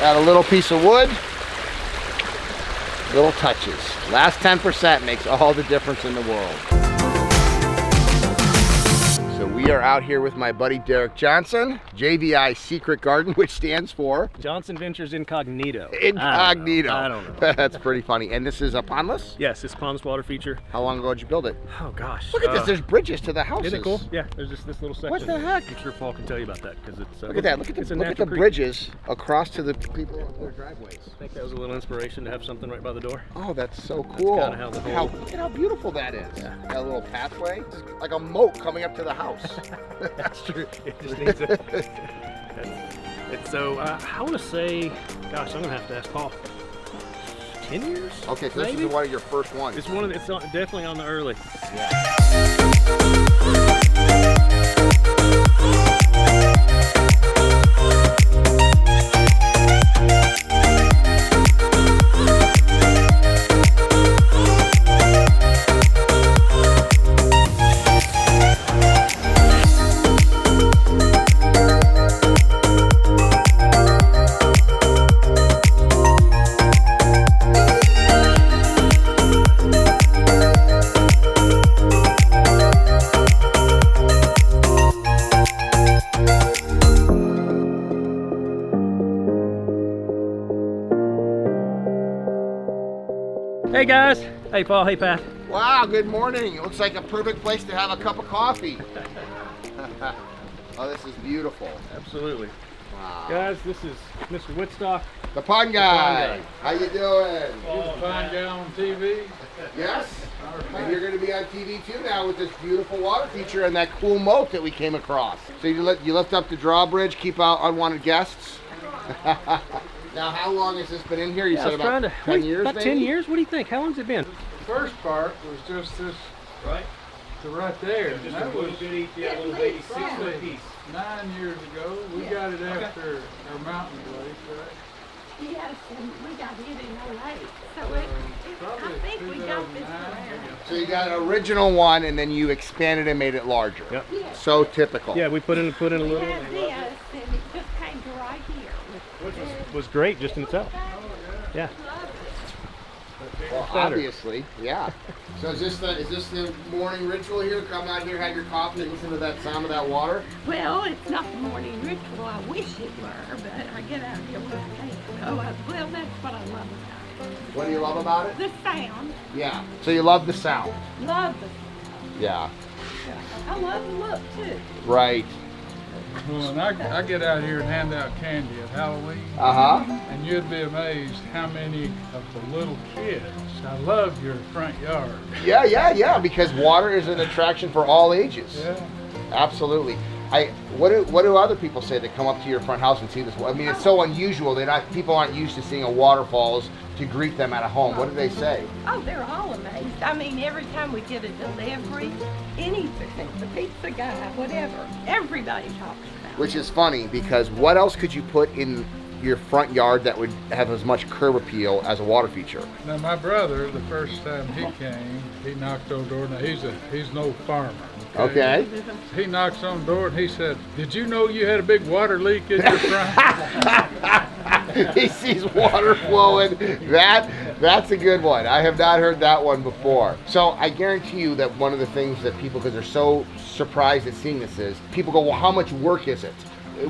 Add a little piece of wood. Little touches. Last 10% makes all the difference in the world. So we are out here with my buddy Derek Johnson, JVI Secret Garden, which stands for Johnson Ventures Incognito. Incognito. I don't know. That's pretty funny. And this is a pondless? Yes, it's pondless water feature. How long ago did you build it? Oh gosh. Look at this. There's bridges to the houses. Isn't it cool? Yeah, there's just this little section. What the heck? I'm sure Paul can tell you about that because it's. Look at that. Look at the bridges across to the people on their driveways. I think that was a little inspiration to have something right by the door. Oh, that's so cool. That's how the whole... Look at how beautiful that is. Yeah. Got a little pathway. It's like a moat coming up to the house. That's true. It just needs it. It's so, I want to say, gosh, I'm going to have to ask Paul. 10 years? Okay, so maybe? This is one of your first ones. It's definitely on the early. Yeah. Hey guys. Hey Paul. Hey Pat. Wow, good morning. It looks like a perfect place to have a cup of coffee. Oh, this is beautiful. Absolutely. Wow. Guys, this is Mr. Wittstock. The pond guy. How you doing? You the pond guy on TV? Yes. And you're going to be on TV too now with this beautiful water feature and that cool moat that we came across. So you lift up the drawbridge, keep out unwanted guests. Now, how long has this been in here? You said about 10 years, About maybe? 10 years? What do you think? How long's it been? The first part was just this, Right. to right there. Just And a that little was bitty, little baby 6-foot piece. 9 years ago. We got it after our mountain place, right? Yes, and we got it in a lake, so I think we got this around. So you got an original one and then you expanded and made it larger. Yep. Yes, So typical. Yeah, we put in a we little, had this, and it just came to right here. which was great just in itself. Yeah. Well, obviously, yeah. So is this the morning ritual here? Come out here, have your coffee, and listen to that sound of that water? Well, it's not the morning ritual. I wish it were, but I get out here when I can. Oh, well, that's what I love about it. What do you love about it? The sound. Yeah. So you love the sound. Love the Yeah. I love the look, too. Right. Well, and I get out here and hand out candy at Halloween, Uh-huh. and you'd be amazed how many of the little kids. I love your front yard. Yeah, because water is an attraction for all ages. Yeah. Absolutely. What do other people say that come up to your front house and see this? I mean, it's so unusual. People aren't used to seeing a waterfalls to greet them at a home. What do they say? Oh, they're all amazed. I mean, every time we get a delivery, anything, the pizza guy, whatever, everybody talks about it. Which is funny because what else could you put in your front yard that would have as much curb appeal as a water feature? Now my brother, the first time he came, he knocked on the door. Now he's an old farmer. Okay. He knocks on the door and he said, "Did you know you had a big water leak in your front?" He sees water flowing. That's a good one. I have not heard that one before. So I guarantee you that one of the things that people, because they're so surprised at seeing this, is people go, well, how much work is it?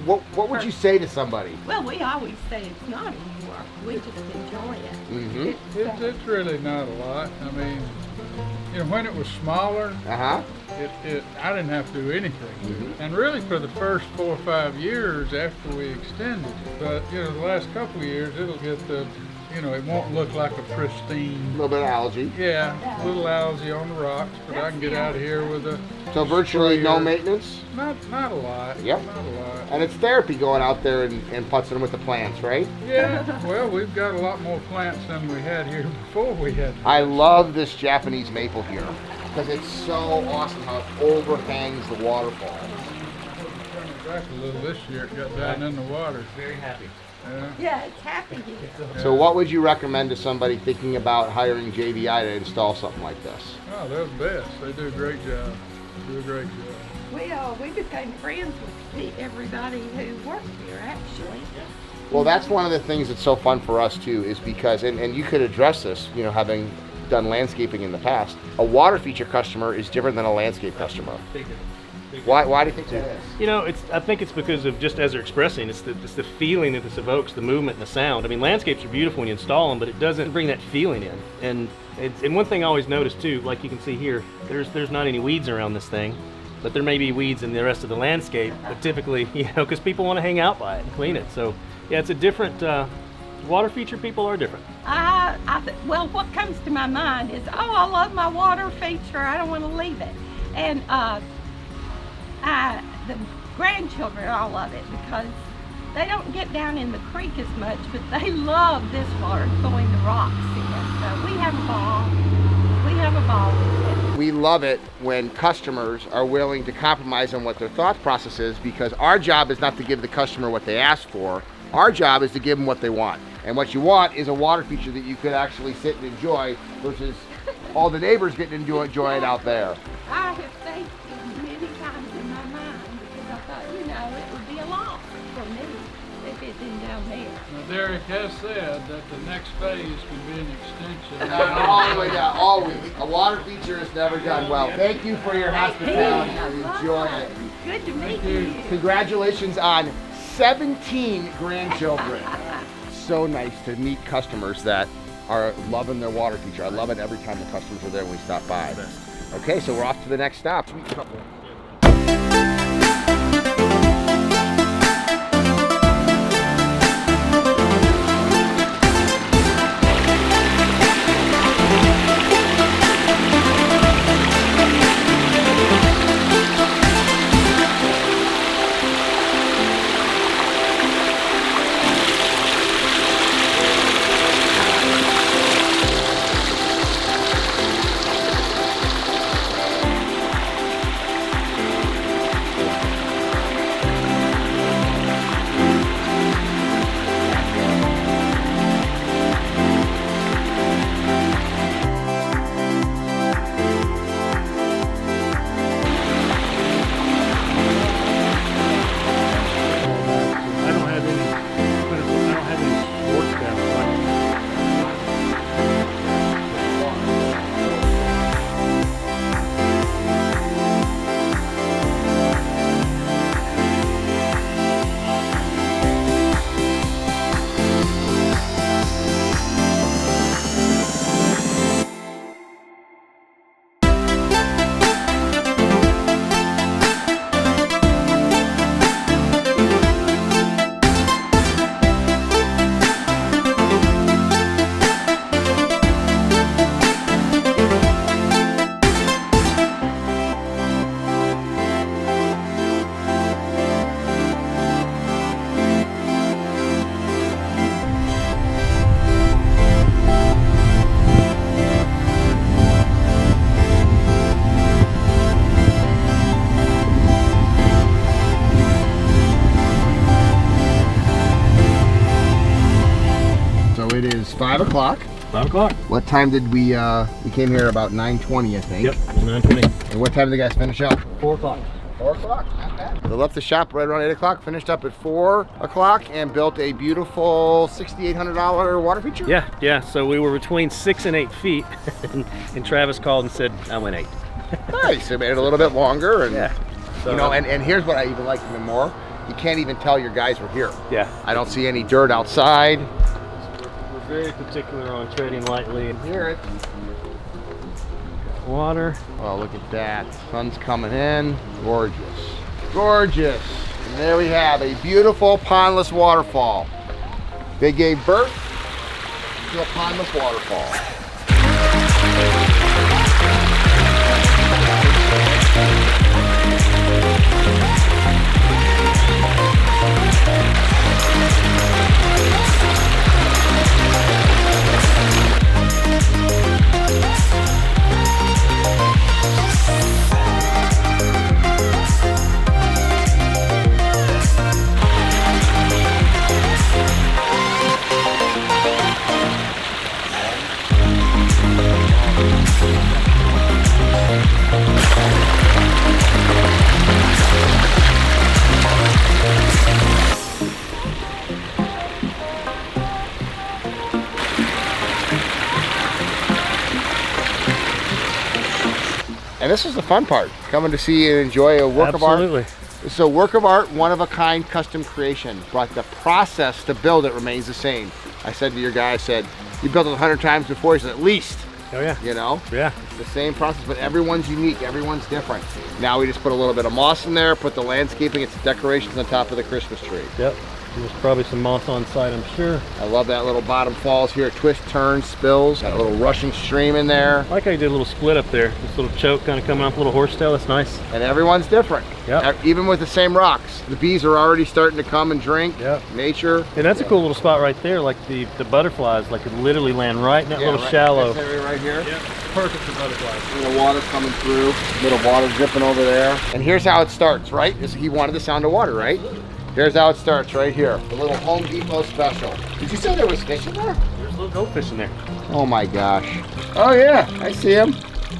What would you say to somebody? Well, we always say it's not any work. We just enjoy it. Mm-hmm. It's really not a lot. I mean, when it was smaller, Uh-huh. I didn't have to do anything. And really for the first 4 or 5 years after we extended it. But, the last couple of years, it'll get it won't look like a A pristine, little bit of algae. yeah, little algae on the rocks, but I can get out of here with a, So virtually no sprayer. maintenance. not a lot. Yep. Not a lot. And it's therapy going out there and putzing with the plants, right? Yeah, well, we've got a lot more plants than we had here before we had. I love this Japanese maple here because it's so awesome how it overhangs the waterfall. Turn it back a little this year. It got down in the water. Very happy. Yeah. Yeah, it's happy here. So what would you recommend to somebody thinking about hiring JVI to install something like this? Oh, they're the best. They do a great job. Do a great job. We became friends with everybody who worked here, actually. Well, that's one of the things that's so fun for us too, is because, and you could address this, you know, having done landscaping in the past, a water feature customer is different than a landscape customer. Why do you think that is? You know, I think it's because of just as they're expressing, it's the feeling that this evokes, the movement and the sound. I mean, landscapes are beautiful when you install them, but it doesn't bring that feeling in. And one thing I always notice too, like you can see here, there's not any weeds around this thing, but there may be weeds in the rest of the landscape. But typically, you know, because people want to hang out by it and clean it. So yeah, it's a different. Water feature people are different. Well, what comes to my mind is, oh, I love my water feature. I don't want to leave it. And the grandchildren all love it because they don't get down in the creek as much, but they love this water, throwing the rocks in. So we have a ball. We have a ball with it. We love it when customers are willing to compromise on what their thought process is, because our job is not to give the customer what they ask for. Our job is to give them what they want. And what you want is a water feature that you could actually sit and enjoy versus all the neighbors getting to enjoy it out there. I have faced it many times in my mind because I thought, you know, it would be a loss for me if it's in down there. Now, Derek has said that the next phase could be an extension. All the way down, always. A water feature is never done well. Thank you for your hospitality. Enjoy it. Good to meet you. Congratulations on 17 grandchildren. So nice to meet customers that are loving their water feature. I love it every time the customers are there when we stop by. Okay, so we're off to the next stop. Sweet couple. It is 5 o'clock. 5 o'clock. What time did we came here about 9:20, I think. Yep, 9:20. And what time did the guys finish up? 4 o'clock. 4 o'clock, not bad. They left the shop right around 8 o'clock, finished up at 4 o'clock, and built a beautiful $6,800 water feature? Yeah, so we were between 6 and 8 feet, and Travis called and said, I went 8. Nice, they made it a little bit longer, and Yeah. So, you know, and here's what I even like even more. You can't even tell your guys were here. Yeah. I don't see any dirt outside. We're very particular on treading lightly. Hear it. Water. Oh, look at that. Sun's coming in. Gorgeous. Gorgeous. And there we have a beautiful pondless waterfall. They gave birth to a pondless waterfall. And this is the fun part, coming to see and enjoy a work of art. Absolutely. It's a work of art, one-of-a-kind custom creation, but the process to build it remains the same. I said to your guy, I said, you built it 100 times before. He said, at least. Oh yeah. You know? Yeah. It's the same process, but everyone's unique, everyone's different. Now we just put a little bit of moss in there, put the landscaping, it's decorations on top of the Christmas tree. Yep. There's probably some moss on site, I'm sure. I love that little bottom falls here, twist, turns, spills. Got a little rushing stream in there. I like how you did a little split up there. This little choke kind of coming off a little horsetail, that's nice. And everyone's different. Yep. Even with the same rocks. The bees are already starting to come and drink. Yep. Nature. And that's a cool little spot right there, like the butterflies, like could literally land right in that little shallow. This area right here. Yeah, perfect for butterflies. Little water coming through, little water dripping over there. And here's how it starts, right? He wanted the sound of water, right? Here's how it starts right here. The little Home Depot special. Did you say there was fish in there? There's little goldfish in there. Oh my gosh. Oh yeah, I see them.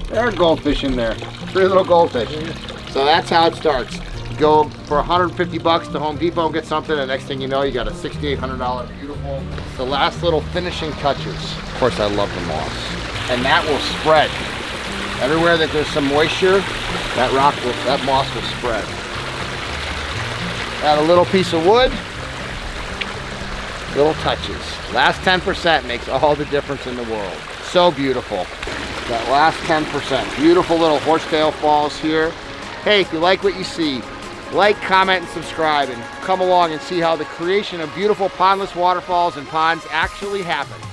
There are goldfish in there. 3 little goldfish. So that's how it starts. You go for 150 bucks to Home Depot and get something, and next thing you know, you got a $6,800 beautiful. The last little finishing touches. Of course, I love the moss. And that will spread. Everywhere that there's some moisture, that moss will spread. Add a little piece of wood, little touches. Last 10% makes all the difference in the world. So beautiful. That last 10%. Beautiful little horsetail falls here. Hey, if you like what you see, like, comment, and subscribe, and come along and see how the creation of beautiful pondless waterfalls and ponds actually happens.